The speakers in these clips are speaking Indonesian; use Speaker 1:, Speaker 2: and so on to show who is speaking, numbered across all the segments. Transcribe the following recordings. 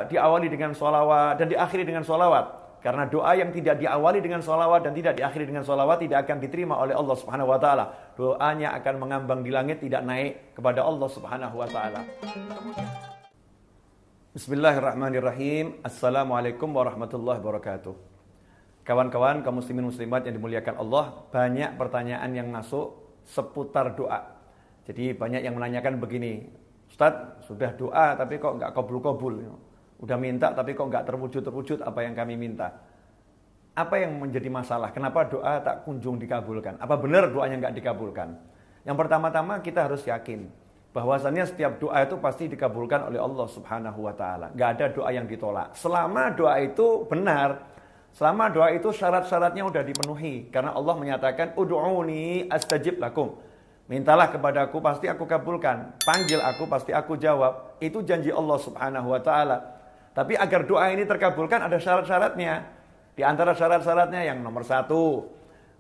Speaker 1: diawali dengan sholawat dan diakhiri dengan sholawat. Karena doa yang tidak diawali dengan sholawat dan tidak diakhiri dengan sholawat tidak akan diterima oleh Allah Subhanahu Wa Taala. Doanya akan mengambang di langit, tidak naik kepada Allah Subhanahu Wa Taala. Bismillahirrahmanirrahim. Assalamualaikum warahmatullahi wabarakatuh. Kawan-kawan kaum muslimin muslimat yang dimuliakan Allah, banyak pertanyaan yang masuk seputar doa. Jadi banyak yang menanyakan begini, Ustadz, sudah doa tapi kok nggak kabul-kabul? Udah minta tapi kok nggak terwujud-terwujud apa yang kami minta. Apa yang menjadi masalah? Kenapa doa tak kunjung dikabulkan? Apa benar doanya nggak dikabulkan? Yang pertama-tama kita harus yakin bahwasannya setiap doa itu pasti dikabulkan oleh Allah Subhanahu Wa Taala. Nggak ada doa yang ditolak. Selama doa itu benar, selama doa itu syarat-syaratnya udah dipenuhi. Karena Allah menyatakan, Ud'uni astajib lakum. Mintalah kepadaku pasti aku kabulkan. Panggil aku pasti aku jawab. Itu janji Allah Subhanahu Wa Taala. Tapi agar doa ini terkabulkan ada syarat-syaratnya. Di antara syarat-syaratnya yang nomor 1,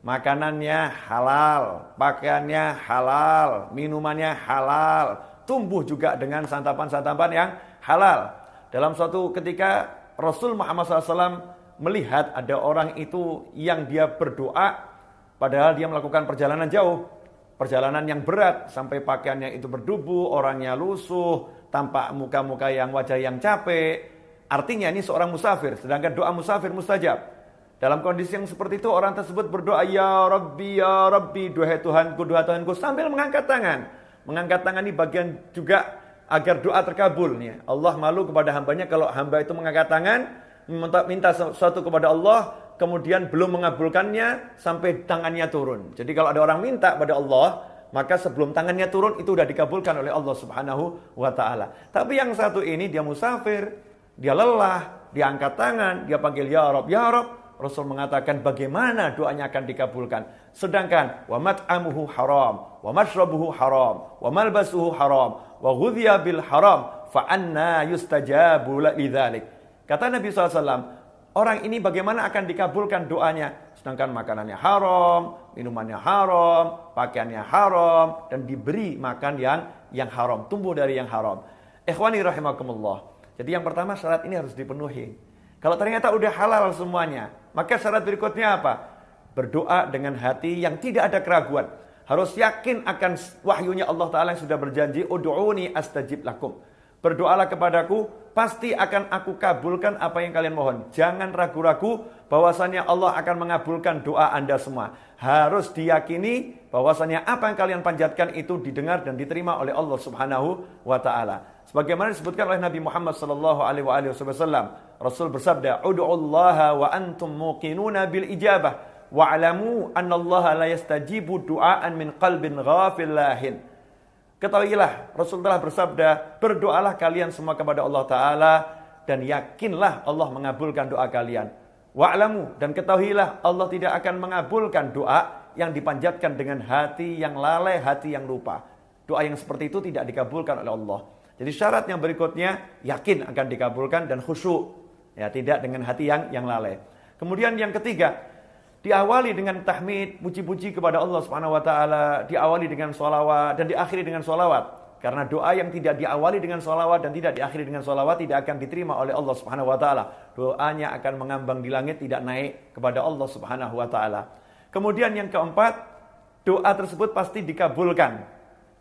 Speaker 1: makanannya halal, pakaiannya halal, minumannya halal, tumbuh juga dengan santapan-santapan yang halal. Dalam suatu ketika Rasul Muhammad SAW melihat ada orang itu yang dia berdoa padahal dia melakukan perjalanan jauh, perjalanan yang berat sampai pakaiannya itu berdebu, orangnya lusuh, tampak muka-muka yang wajah yang capek. Artinya ini seorang musafir, sedangkan doa musafir mustajab. Dalam kondisi yang seperti itu orang tersebut berdoa, ya Rabbi, duhai Tuhanku, sambil mengangkat tangan. Mengangkat tangan ini bagian juga agar doa terkabul. Allah malu kepada hambanya kalau hamba itu mengangkat tangan, minta sesuatu kepada Allah, kemudian belum mengabulkannya sampai tangannya turun. Jadi kalau ada orang minta pada Allah, maka sebelum tangannya turun itu sudah dikabulkan oleh Allah Subhanahu Wa Taala. Tapi yang satu ini dia musafir, dia lelah, dia angkat tangan, dia panggil ya Rabb, ya Rabb. Rasul mengatakan bagaimana doanya akan dikabulkan. Sedangkan wa mat'amuhu haram, wa mashrabuhu haram, wa malbasuhu haram, wa ghudhiya bil haram, fa anna yustajabu lidzalik. Kata Nabi SAW, orang ini bagaimana akan dikabulkan doanya? Sedangkan makanannya haram, minumannya haram, pakaiannya haram, dan diberi makan yang haram, tumbuh dari yang haram. Ikhwani rahimakumullah. Jadi yang pertama syarat ini harus dipenuhi. Kalau ternyata udah halal semuanya, maka syarat berikutnya apa? Berdoa dengan hati yang tidak ada keraguan. Harus yakin akan wahyunya Allah Ta'ala yang sudah berjanji, Ud'uni astajib lakum. Berdoalah kepadaku, pasti akan aku kabulkan apa yang kalian mohon. Jangan ragu-ragu bahwasannya Allah akan mengabulkan doa Anda semua. Harus diyakini bahwasannya apa yang kalian panjatkan itu didengar dan diterima oleh Allah Subhanahu Wa Ta'ala. Sebagaimana disebutkan oleh Nabi Muhammad SAW, Rasul bersabda, Ud'ullaha wa antum muqinuna bil ijabah, wa'alamu annallaha la yastajibu du'aan min qalbin ghafil lahin. Ketahuilah, Rasul telah bersabda, berdoalah kalian semua kepada Allah Ta'ala, dan yakinlah Allah mengabulkan doa kalian. Wa'alamu, dan ketahuilah Allah tidak akan mengabulkan doa yang dipanjatkan dengan hati yang lalai, hati yang lupa. Doa yang seperti itu tidak dikabulkan oleh Allah. Jadi syarat yang berikutnya, yakin akan dikabulkan dan khusyuk. Ya, tidak dengan hati yang lalai. Kemudian yang ketiga, diawali dengan tahmid, puji-puji kepada Allah Subhanahu Wa Taala, diawali dengan sholawat dan diakhiri dengan sholawat. Karena doa yang tidak diawali dengan sholawat dan tidak diakhiri dengan sholawat tidak akan diterima oleh Allah Subhanahu Wa Taala. Doanya akan mengambang di langit, tidak naik kepada Allah Subhanahu Wa Taala. Kemudian yang keempat, doa tersebut pasti dikabulkan.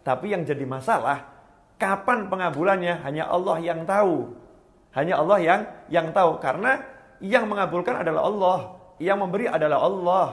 Speaker 1: Tapi yang jadi masalah, kapan pengabulannya hanya Allah yang tahu. Hanya Allah yang tahu. Karena yang mengabulkan adalah Allah. Yang memberi adalah Allah.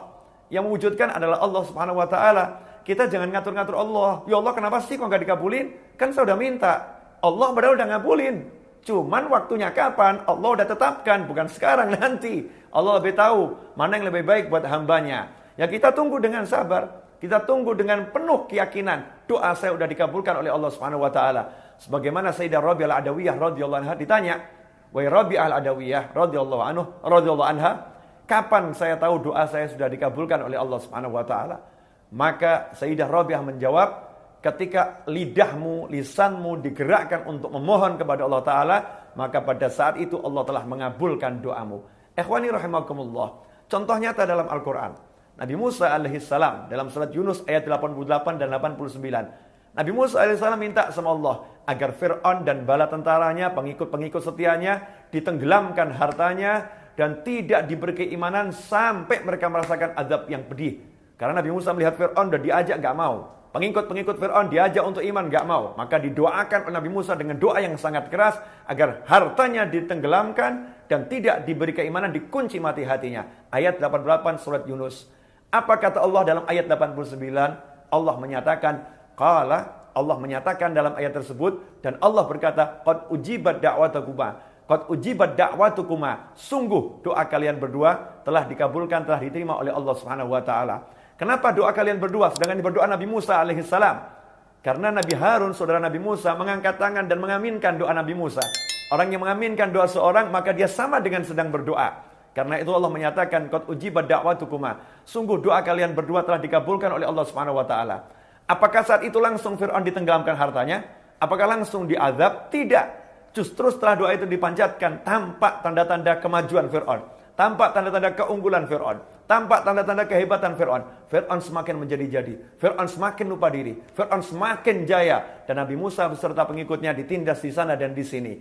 Speaker 1: Yang mewujudkan adalah Allah Subhanahu Wa Taala. Kita jangan ngatur-ngatur Allah. Ya Allah, kenapa sih kok nggak dikabulin? Kan saya udah minta. Allah padahal udah ngabulin. Cuman waktunya kapan? Allah udah tetapkan. Bukan sekarang, nanti. Allah lebih tahu mana yang lebih baik buat hambanya. Ya kita tunggu dengan sabar. Kita tunggu dengan penuh keyakinan. Doa saya sudah dikabulkan oleh Allah Subhanahu Wa Taala. Sebagaimana Sayyidah Rabi'ah Al-Adawiyah radhiyallahu anha ditanya, "Wahai Rabi'ah Al-Adawiyah radhiyallahu anha, kapan saya tahu doa saya sudah dikabulkan oleh Allah Subhanahu Wa Taala?" Maka Sayyidah Rabi'ah menjawab, ketika lidahmu, lisanmu digerakkan untuk memohon kepada Allah Ta'ala, maka pada saat itu Allah telah mengabulkan doamu. Ikhwani rahimakumullah. Contoh nyata dalam Al-Quran. Nabi Musa alaihissalam dalam surat Yunus ayat 88 dan 89 Nabi Musa alaihissalam minta sama Allah agar Fir'aun dan bala tentaranya, pengikut-pengikut setianya, ditenggelamkan hartanya, dan tidak diberi keimanan sampai mereka merasakan azab yang pedih. Karena Nabi Musa melihat Fir'aun dan diajak gak mau. Pengikut-pengikut Fir'aun diajak untuk iman gak mau. Maka didoakan oleh Nabi Musa dengan doa yang sangat keras agar hartanya ditenggelamkan dan tidak diberi keimanan, dikunci mati hatinya. Ayat 88 surat Yunus. Apa kata Allah dalam ayat 89? Allah menyatakan, Allah menyatakan dalam ayat tersebut, dan Allah berkata, qad ujibat da'watukuma. Qad ujibat da'watukuma. Sungguh doa kalian berdua telah dikabulkan, telah diterima oleh Allah Subhanahu wa taala. Kenapa doa kalian berdua sedangkan berdoa Nabi Musa alaihissalam? Karena Nabi Harun, saudara Nabi Musa, mengangkat tangan dan mengaminkan doa Nabi Musa. Orang yang mengaminkan doa seorang, maka dia sama dengan sedang berdoa. Karena itu Allah menyatakan, qad ujibat da'watukuma. Sungguh doa kalian berdua telah dikabulkan oleh Allah Subhanahu wa taala. Apakah saat itu langsung Fir'aun ditenggelamkan hartanya? Apakah langsung diazab? Tidak. Justru setelah doa itu dipanjatkan, tampak tanda-tanda kemajuan Fir'aun. Tampak tanda-tanda keunggulan Fir'aun. Tampak tanda-tanda kehebatan Fir'aun. Fir'aun semakin menjadi-jadi. Fir'aun semakin lupa diri. Fir'aun semakin jaya. Dan Nabi Musa beserta pengikutnya ditindas di sana dan di sini.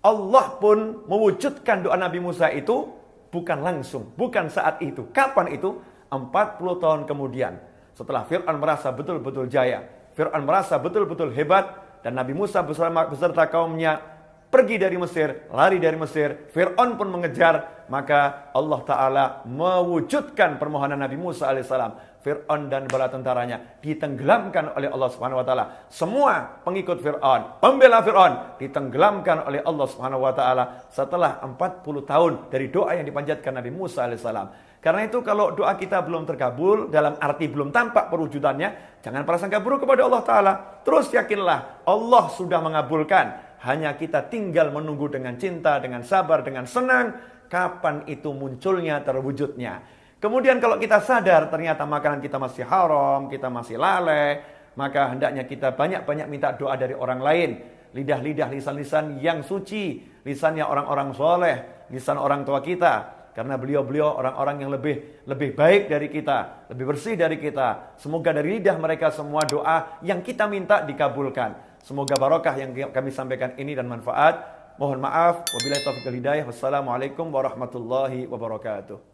Speaker 1: Allah pun mewujudkan doa Nabi Musa itu bukan langsung. Bukan saat itu. Kapan itu? 40 tahun kemudian. Setelah Fir'aun merasa betul-betul jaya, Fir'aun merasa betul-betul hebat, dan Nabi Musa beserta kaumnya pergi dari Mesir, lari dari Mesir, Fir'aun pun mengejar, maka Allah Ta'ala mewujudkan permohonan Nabi Musa alaihissalam. Fir'aun dan bala tentaranya ditenggelamkan oleh Allah Subhanahu wa taala. Semua pengikut Fir'aun, pembela Fir'aun ditenggelamkan oleh Allah Subhanahu wa taala setelah 40 tahun dari doa yang dipanjatkan Nabi Musa alaihissalam. Karena itu kalau doa kita belum terkabul, dalam arti belum tampak perwujudannya, jangan prasangka buruk kepada Allah Ta'ala. Terus yakinlah Allah sudah mengabulkan. Hanya kita tinggal menunggu dengan cinta, dengan sabar, dengan senang, kapan itu munculnya, terwujudnya. Kemudian kalau kita sadar ternyata makanan kita masih haram, kita masih lalai, maka hendaknya kita banyak-banyak minta doa dari orang lain. Lidah-lidah, lisan-lisan yang suci, lisannya orang-orang soleh, lisan orang tua kita. Karena beliau-beliau orang-orang yang lebih baik dari kita, lebih bersih dari kita. Semoga dari lidah mereka semua doa yang kita minta dikabulkan. Semoga barokah yang kami sampaikan ini dan manfaat. Mohon maaf. Wabillahi taufiq wal hidayah. Wassalamualaikum warahmatullahi wabarakatuh.